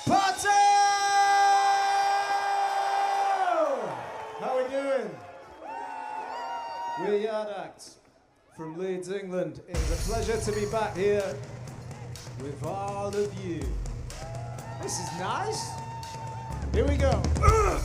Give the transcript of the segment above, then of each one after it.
Porto! How we doing? We're Yard Act from Leeds, England. It's a pleasure to be back here with all of you. This is nice. Here we go. Woo!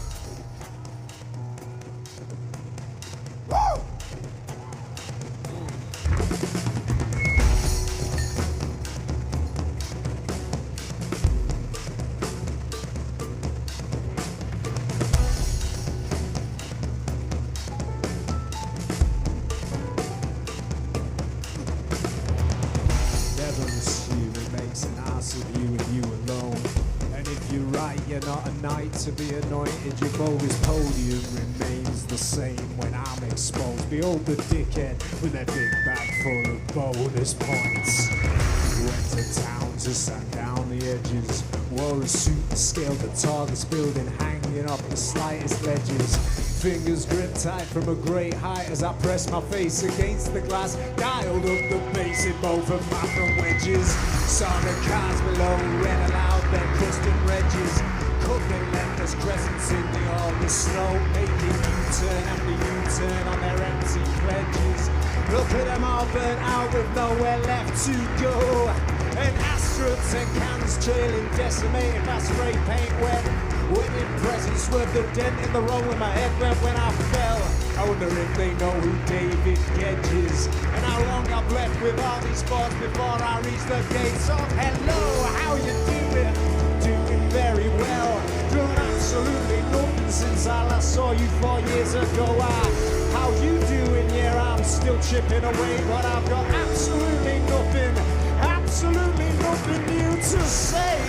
You're not a knight to be anointed, your bogus podium remains the same when I'm exposed. Behold the dickhead with their big bag full of bonus points. Went to town to sand down the edges, wore a suit and scaled the target's building, hanging off the slightest ledges. Fingers gripped tight from a great height as I pressed my face against the glass, dialed up the bass in both of my front wedges. Saw the cars below, read aloud their custom redges, covered endless crescents in the August snow, making U-turn after U-turn on their empty pledges. Look at them all burnt out with nowhere left to go, and astronauts and cans trailing decimated by spray paint wet. Winning presents swerved the dent in the roll of my head when I fell. I wonder if they know who David Gedge is, and how long I've left with all these sports before I reach the gates of hello. How you doing? Doing very well. Done absolutely nothing since I last saw you 4 years ago. How you doing? Yeah, I'm still chipping away, but I've got absolutely nothing new to say.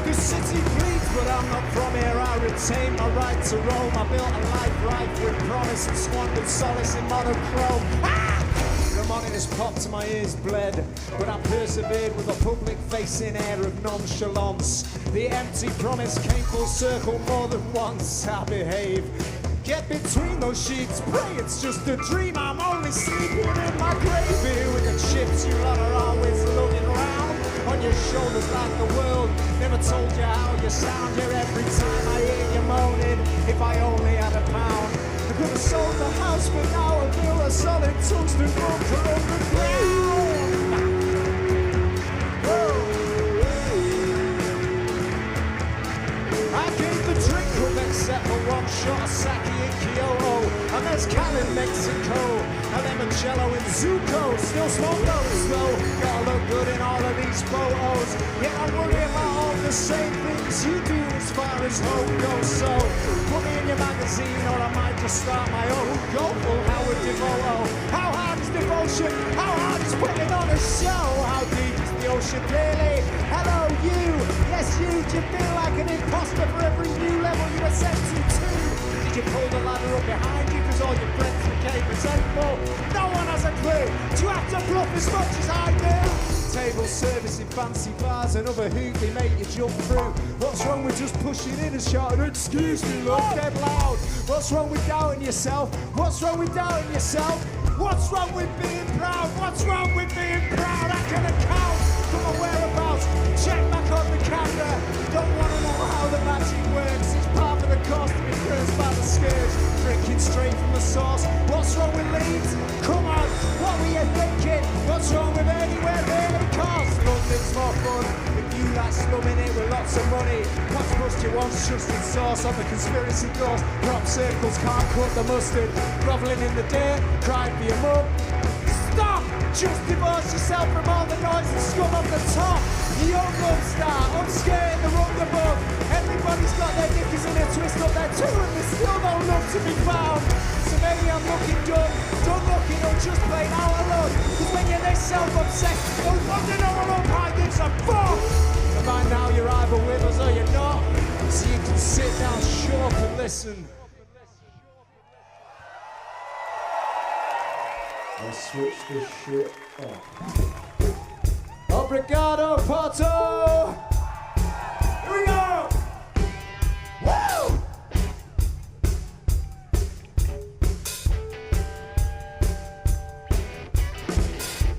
The city bleeds, but I'm not from here. I retain my right to roam. I built a life rife with promise and squandered solace in monochrome. The monitors popped and my ears bled, but I persevered with a public-facing air of nonchalance. The empty promise came full circle more than once. I behave. Get between those sheets, pray it's just a dream. I'm only sleeping in my grave here with the chips you lot are always looking around on your shoulders like the world never told you how you sound. Here every time I hear you moaning, if I only had a pound, I could have sold the house, but now I built a solid tungsten bunker underground. I gave the drink up except for one shot of sake in Kyoto, and there's Cal in Mexico, and limoncello in Zuko. Still smoke those though, gotta look good in all of these photos. Yet I worry about all the same things you do as far as hope goes. So put me in your magazine, or I might just start my own. Go full Howard Devoto. How hard is devotion? How hard is putting on a show? How deep is the ocean really? Hello you, yes you. Do you feel like an imposter for every new level you ascend to? Did you pull the ladder up behind you because all your friends became resentful? No one has a clue. Do you have to bluff as much as I do? Table service in fancy bars and other hoop they make you jump through. What's wrong with just pushing in and shouting, excuse me, look dead loud? What's wrong with doubting yourself? What's wrong with doubting yourself? What's wrong with being proud? What's wrong with being proud? I can account for my whereabouts. Check back on the camera. Don't want to know how the magic works. It's part of the cost to be cursed by the scourge. Drinking straight from the source. What's wrong with Leeds? Come on, what were you thinking? What's wrong with anywhere really? Cause London's more fun if you like slumming it with lots of money. Watch bust you once, trusted source on the conspiracy doors. Crop circles can't cut the mustard. Grovelling in the dirt, crying for your mum. Stop! Just divorce yourself from all the noise and scum on the top. The young love star, unscared in the rung above. Everybody's got their knickers in a twist up there too, and there's still no love to be found. So maybe I'm looking dumb, done looking or just plain out of luck. Cause when you're this self-obsessed, no wonder no one up high gives a fuck. And by now you're either with us or you're not. So you can sit down, shut up and listen. I'll switch this shit off. Obrigado, Porto! Here we go! Woo!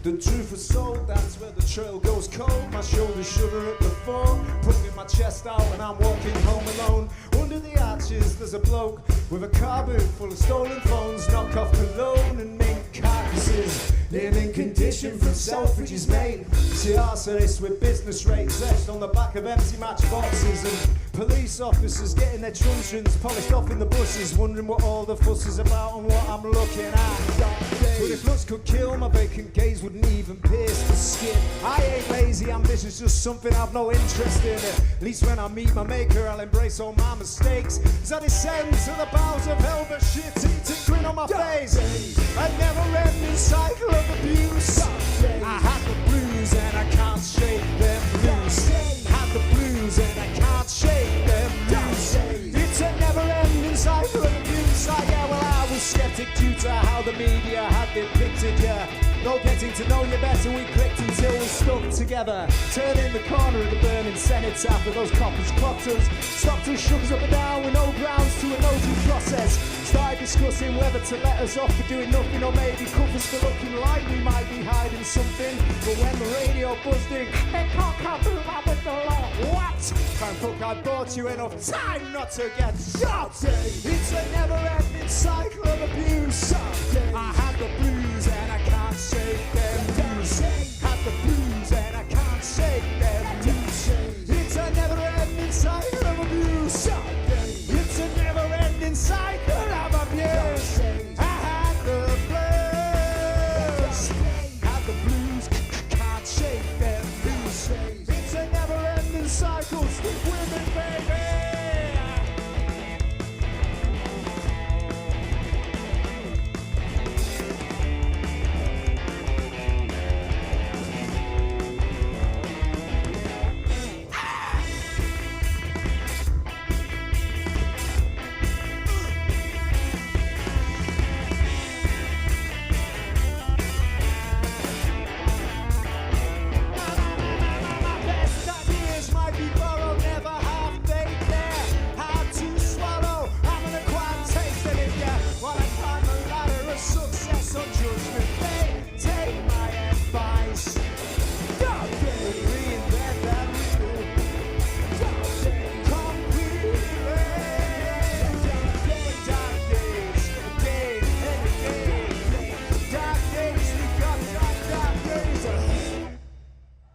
The truth was sold, that's where the trail goes cold. My shoulders shudder at the thought, putting my chest out and I'm walking home alone. Under the arches there's a bloke with a car boot full of stolen phones, knockoff cologne and mink carcasses. Living condition from Selfridges made. See arsonists with business rates etched on the back of empty matchboxes, and police officers getting their truncheons polished off in the buses, wondering what all the fuss is about and what I'm looking at. But if looks could kill, my vacant gaze wouldn't even pierce the skin. I ain't lazy, ambition's just something I've no interest in. At least when I meet my maker, I'll embrace all my mistakes as I descend to the bowels of hell, but shit-eating grin on my face. A never-ending cycle of abuse. I had the blues and I can't shake them loose. Had the blues and I can't shake them loose. It's a never-ending cycle of abuse. Yeah, well, I was skeptic due to how the media had depicted you. No getting to know you better, we clicked until we stuck together. Turning the corner of the burning Senate after those coppers clocked us. Stopped us, shook us up and down with no grounds to a no due process. Started discussing whether to let us off for doing nothing or maybe cuff us for looking like we might be hiding something. But when the radio buzzed in, it can't do that with the law. What? Fine fuck, I bought you enough time not to get shot. It's a never-ending cycle of abuse. I had the blues and I can't shake them loose. Had the blues and I can't shake them loose. It's a never-ending cycle of abuse. It's a never-ending cycle of abuse. I had the blues. Had the blues, can't shake them loose. It's a never-ending cycle. Stick with it, baby.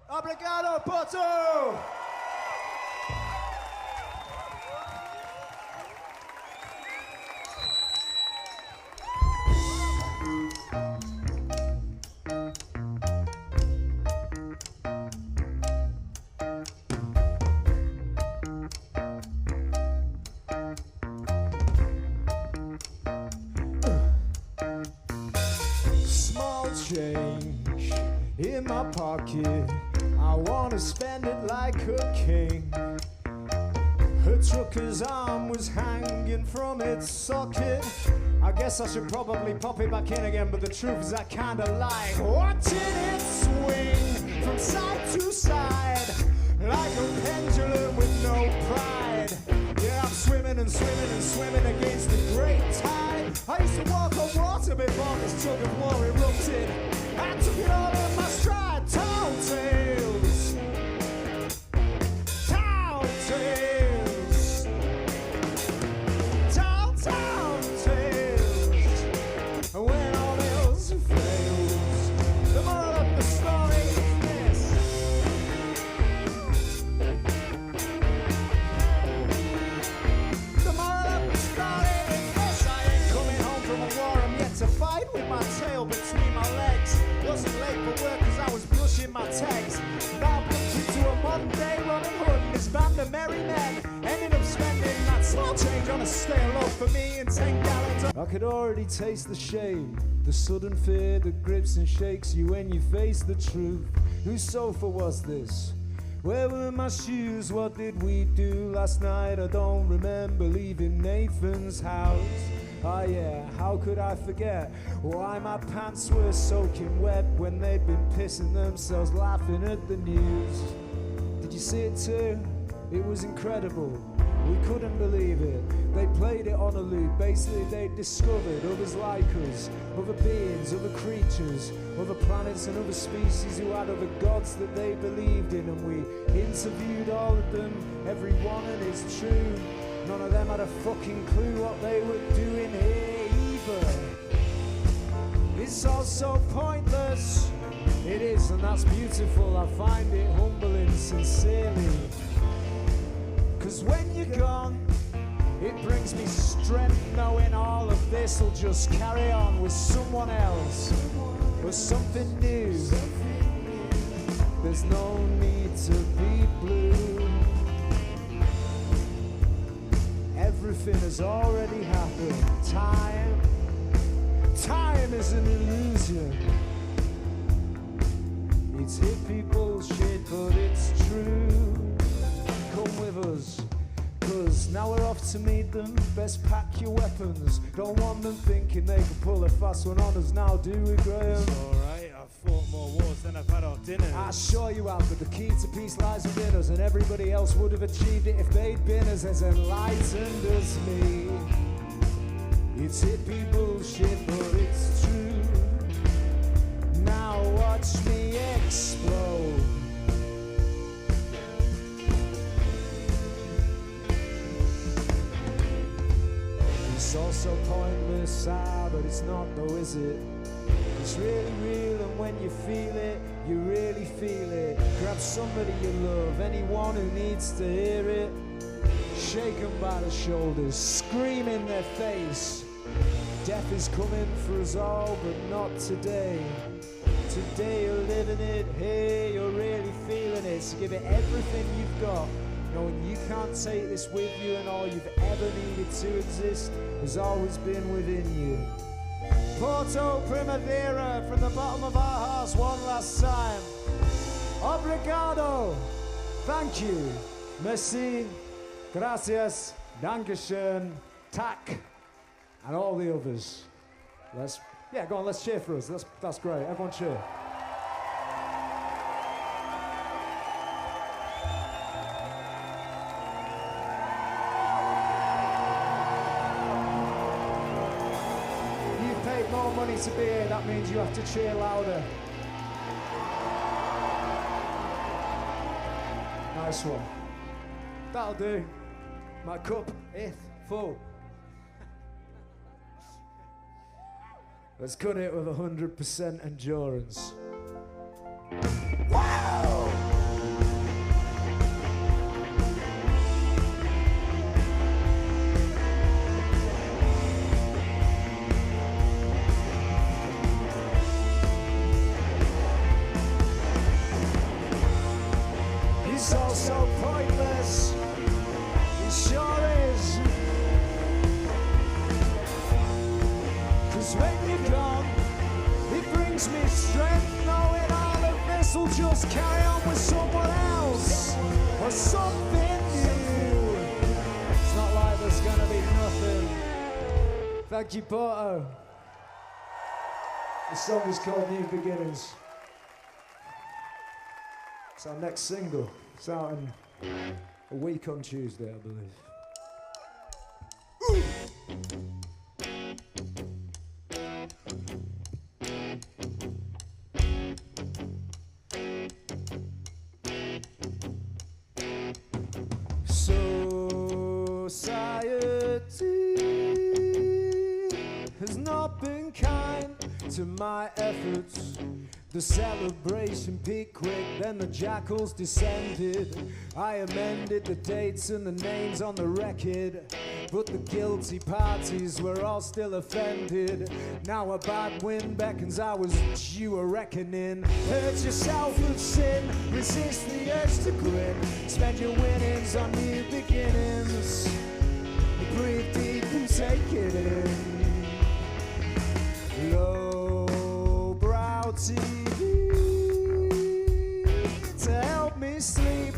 Obrigado, Porto! Small change in my pocket, I wanna spend it like a king. Her trucker's arm was hanging from its socket. I guess I should probably pop it back in again, but the truth is I kinda like watching it swing from side to side, like a pendulum with no pride. Yeah, I'm swimming and swimming and swimming against the great tide. I used to walk on water before this tug of war erupted. I took it all in my stride. Tall tales, tall tales, tall tales. When all else fails, the moral of the story is this. The moral of the story is this. I ain't coming home from a war, I'm yet to fight with my tail between my legs. Wasn't late for work cause I was brushing my tags. Now I bumped into a modern day Robin Hood and his band of merry men. Ended up spending that small change on a stale loaf for me and 10 gallons of... I could already taste the shame, the sudden fear that grips and shakes you when you face the truth. Whose sofa was this? Where were my shoes? What did we do last night? I don't remember leaving Nathan's house. Oh yeah, how could I forget why my pants were soaking wet when they'd been pissing themselves laughing at the news? Did you see it too? It was incredible. We couldn't believe it. They played it on a loop. Basically they discovered others like us, other beings, other creatures, other planets and other species who had other gods that they believed in, and we interviewed all of them, every one, and it's true. None of them had a fucking clue what they were doing here either. It's all so pointless. It is, and that's beautiful. I find it humbling sincerely. 'Cause when you're gone, it brings me strength knowing all of this will just carry on with someone else, with something new. There's no need to be blue. Everything has already happened. Time is an illusion. It's hippie bullshit, but it's true. Come with us, 'cause now we're off to meet them. Best pack your weapons. Don't want them thinking they can pull a fast one on us now, do we, Graham? It's alright, I've fought more wars than I've had our dinners. I assure you have, but the key to peace lies within us, and everybody else would have achieved it if they'd been as enlightened as me. It's hippie bullshit, but it's true. Now watch me explode. It's all so pointless, but it's not though, is it? It's really real, and when you feel it, you really feel it. Grab somebody you love, anyone who needs to hear it. Shake them by the shoulders, scream in their face. Death is coming for us all, but not today. Today you're living it, hey, you're really feeling it. So give it everything you've got, knowing you can't take this with you, and all you've ever needed to exist has always been within you. Porto, Primavera, from the bottom of our hearts one last time. Obrigado, thank you, merci, gracias, dankeschön, tak, and all the others. Go on, let's cheer for us. That's great. Everyone cheer. You've paid more money to be here. That means you have to cheer louder. Nice one. That'll do. My cup is full. Let's cut it with 100% endurance. Wow! It's all so pointless. It sure is. 'Cause when you're gone, it brings me strength knowing all of this will just carry on with someone else or something new. It's not like there's gonna be nothing. Thank you, Porto. The song is called New Beginnings. It's our next single. It's out in a week on Tuesday, I believe. Society has not been kind to my efforts. The celebration peaked quick, then the jackals descended. I amended the dates and the names on the record, but the guilty parties were all still offended. Now a bad wind beckons, I was due a reckoning. Hurt yourself with sin, resist the urge to grin. Spend your winnings on new beginnings. Breathe deep and take it in. Low-brow TV to help me sleep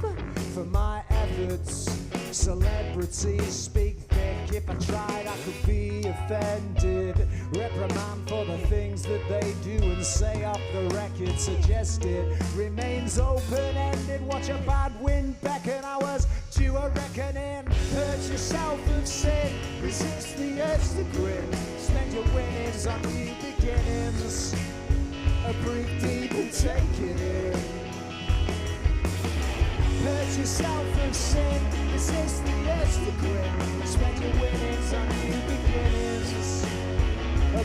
for my efforts. Celebrities speak thick. If I tried, I could be offended. Reprimand for the things that they do and say off the record. Suggested remains open-ended. Watch a bad wind beckon. I was due a reckoning. Hurt Purge yourself of sin, resist the urge to grin. Spend your winnings on new beginnings. Breathe deep and take it in. Purge yourself of sin, resist the urge to grin. Spend your winnings on new beginnings.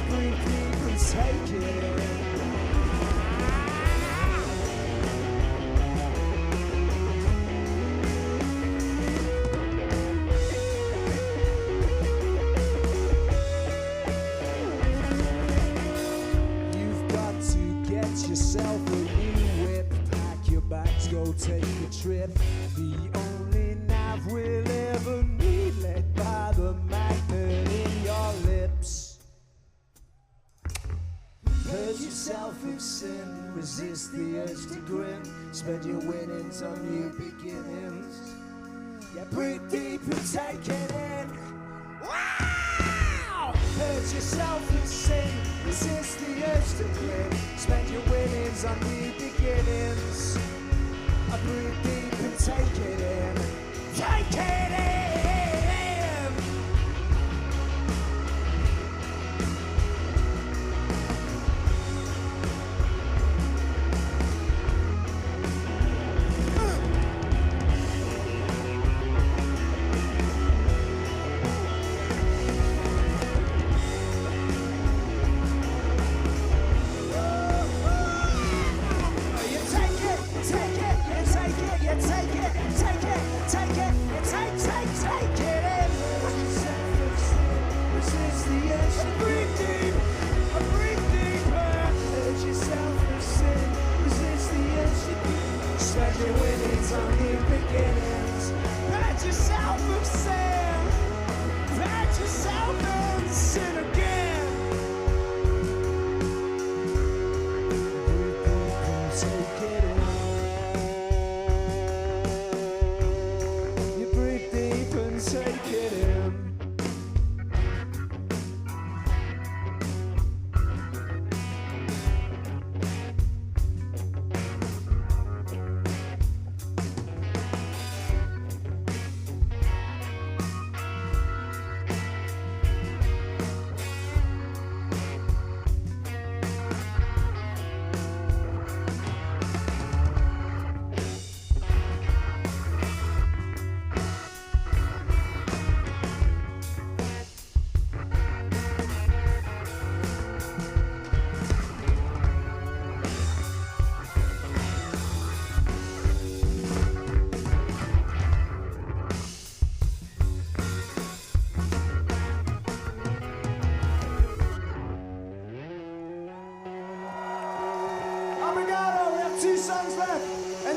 Breathe deep and take it in. Yourself a new whip, pack your bags, go take a trip. The only nav we'll ever need, led by the magnet in your lips. Purge yourself of sin, resist the urge to grin. Spend your winnings on new beginnings. Yeah, breathe deep and take it in. Wow! Purge yourself of sin, resist the urge to grin. Spend your winnings on new beginnings. I breathe deep and take it in. Take it in!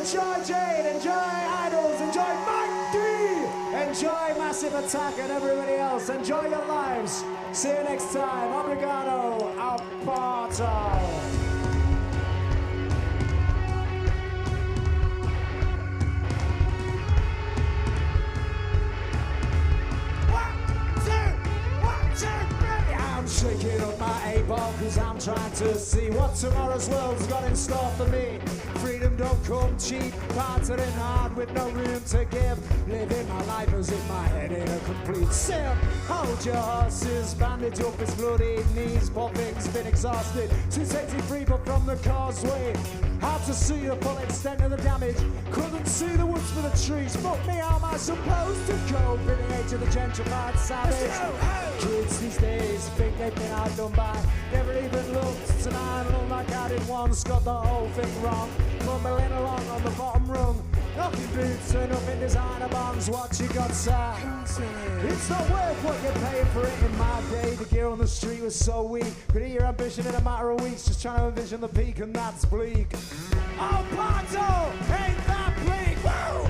Enjoy Jade, enjoy Idols, enjoy Mike D, enjoy Massive Attack and everybody else. Enjoy your lives. See you next time. Obrigado, ao Porto. Shaking up my A-ball cause I'm trying to see what tomorrow's world's got in store for me. Freedom don't come cheap, partying hard with no room to give. Living my life as if my head ain't a complete sim. Hold your horses, bandage up his bloody knees. Poor thing's been exhausted, 283 but from the causeway. Hard to see the full extent of the damage. Couldn't see the woods for the trees. Fuck me, how am I supposed to cope in the age of the gentrified savage? Kids these days think they've been outdone by. Never even looked to 9, look like I did once. Got the whole thing wrong. Bumbling along on the bottom rung. Knocking boots and up in designer bonds. What you got, sir? It's not worth what you're paying for it in my day. The gear on the street was so weak. Could eat your ambition in a matter of weeks. Just trying to envision the peak and that's bleak. Oh, Porto, ain't that bleak? Woo!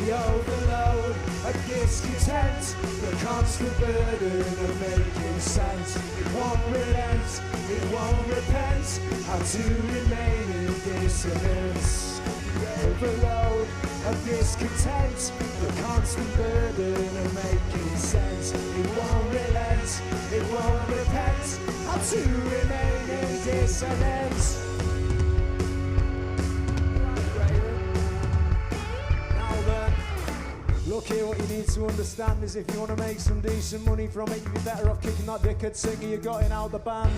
The overload of discontent, the constant burden of making sense. It won't relent, it won't repent. How to remain in dissonance. The overload of discontent, the constant burden of making sense. It won't relent, it won't repent. How to remain in dissonance. Look okay, what you need to understand is if you want to make some decent money from it, you'd be better off kicking that dickhead singer you got in out the band.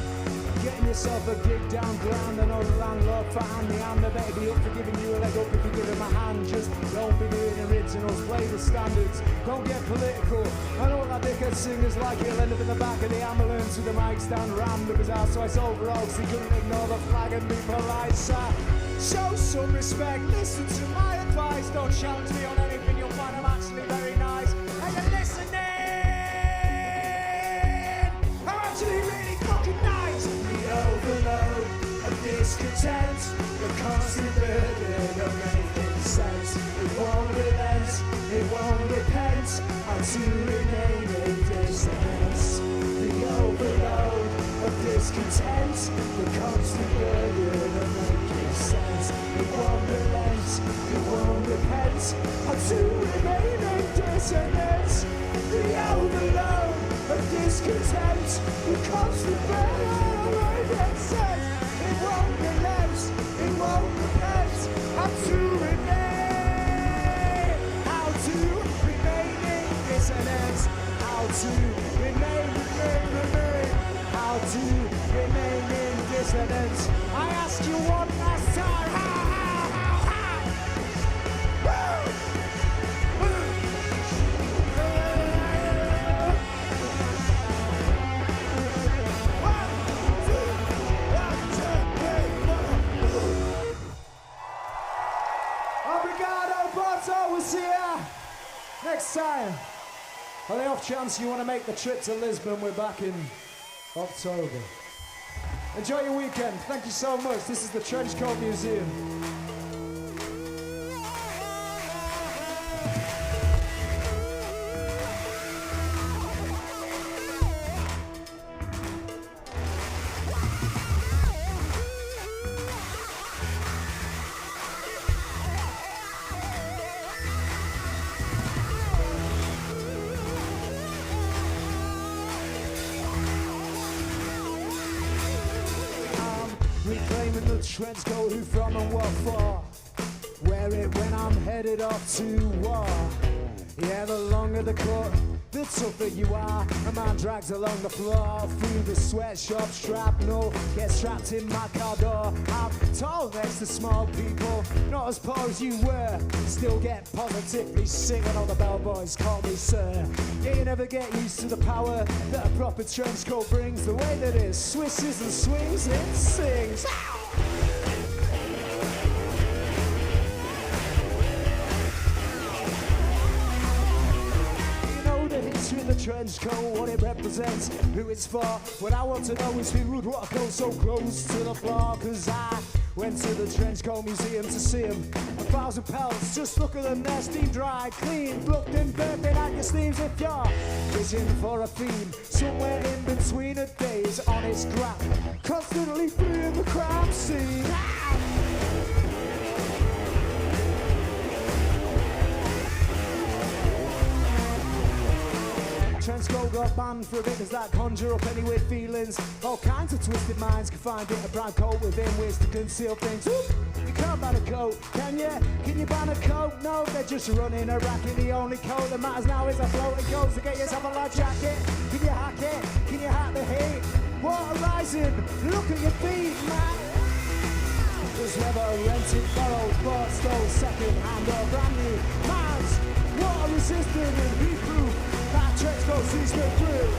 Getting yourself a gig down ground, I know the landlord for hand me hand. I better be up for giving you a leg up if you give him a hand. Just don't be doing originals, play the standards, don't get political. I know what that dickhead singer's like, he'll end up in the back of the ambulance with the mic stand rammed up his ass, so I sold rocks, he couldn't ignore the flag and be polite, sir. Show some respect, listen to my advice, don't challenge me on anything, you'll find I'm actually very nice. Are you listening? I'm actually really fucking nice. The overload of discontent, the constant burden of making sense. It won't relent, it won't repent, I'm to remain in dissonance. The overload of discontent, the constant burden of making sense. It won't relent, it won't repent, I'm to remain in dissonance. The overload of discontent, the constant burden of making sense. It won't relent, it won't repent, I'm to remain. How to remain in dissonance. How to remain. How to remain in dissonance. I ask you one last time. How? Obrigado, Porto. We'll see ya next time. On the off chance you want to make the trip to Lisbon, we're back in October. Enjoy your weekend. Thank you so much. This is the Trenchcoat Museum. Reclaiming the trenchcoat, who from and what for. Wear it when I'm headed off to war. Yeah, the longer the cut, the tougher you are. A man drags along the floor through the sweatshop shrapnel, gets trapped in my car door. I'm tall next to small people, not as poor as you were. Still get positively sick when all the bellboys call me sir. Yeah, you never get used to the power that a proper trenchcoat brings. The way that it swishes and swings, it sings. History of the trench coat, what it represents, who it's for. What I want to know is who would want to go so close to the floor. Cause I went to the Trenchcoat Museum to see them. 1,000 pelts, just look at them, they're steam dry, clean, plucked and burping at your steams. If you're fishing for a theme, somewhere in between a day's honest crap, constantly fleeing the crime scene. Trenchcoat got banned for a bit, does that conjure up any weird feelings? All kinds of twisted minds can find it, a brown coat within ways to conceal things. Ooh, you can't ban a coat, can you? Can you ban a coat? No, they're just running a racket. The only coat that matters now is a float. It goes to get yourself a light jacket. Can you hack it? Can you hack the heat? Water rising, look at your feet, man. Was never rented, borrowed, bought, stole, second hand or brand new. Man's water resistant and heat proof. That Trenchcoat sees me through.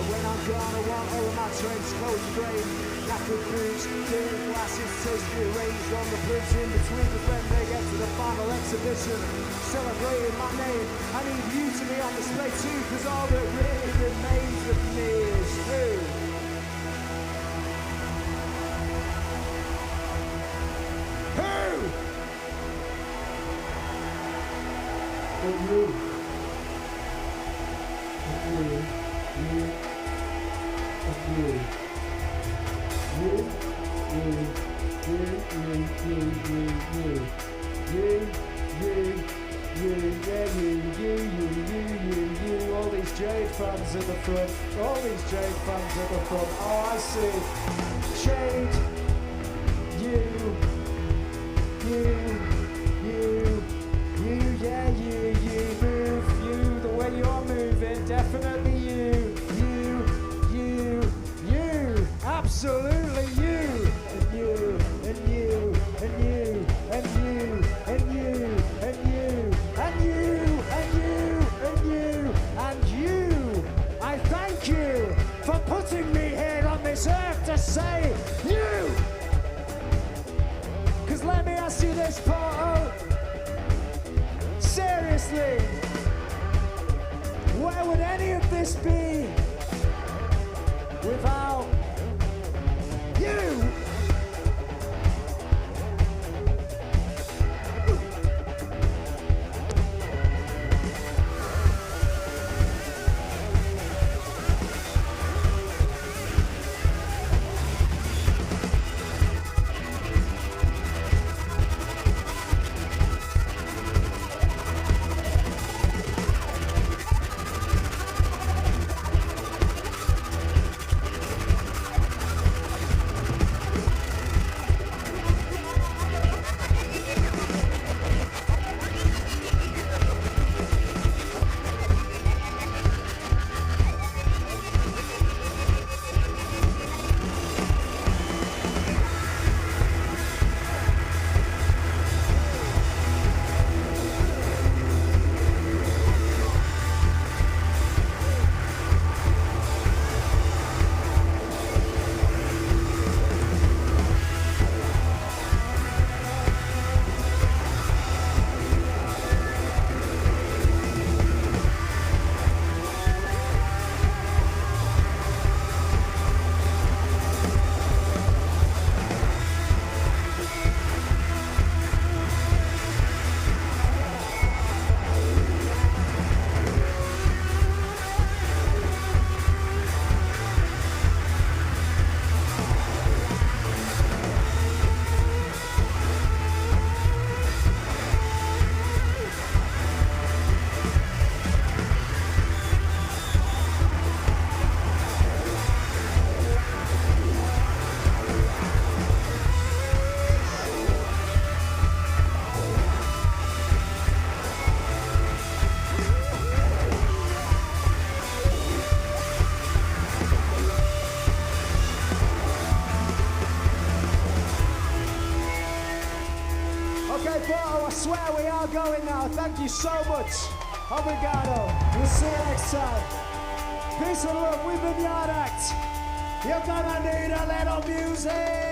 When I'm gone, I want all of my trenchcoats framed. Knackered boots, clear glasses, tastefully arranged on the bridge in between. But when they get to the final exhibition, celebrating my name, I need you to be on display too, cause all that really remains of me is true. Who? You. All these Jade fans at the front. All these Jade fans at the front. Oh, I see. Jade. You, yeah, you move, you, the way you're moving, definitely you, absolutely you, and you, and you, and you, and you, and you, and you, and you, and you, and you, and you. I thank you for putting me here on this earth to say you. Cause let me ask you this, Porto. Seriously, where would any of this be without you? Porto, I swear we are going now. Thank you so much. Obrigado. We'll see you next time. Peace and love. We've been Yard Act. You're gonna need a little music.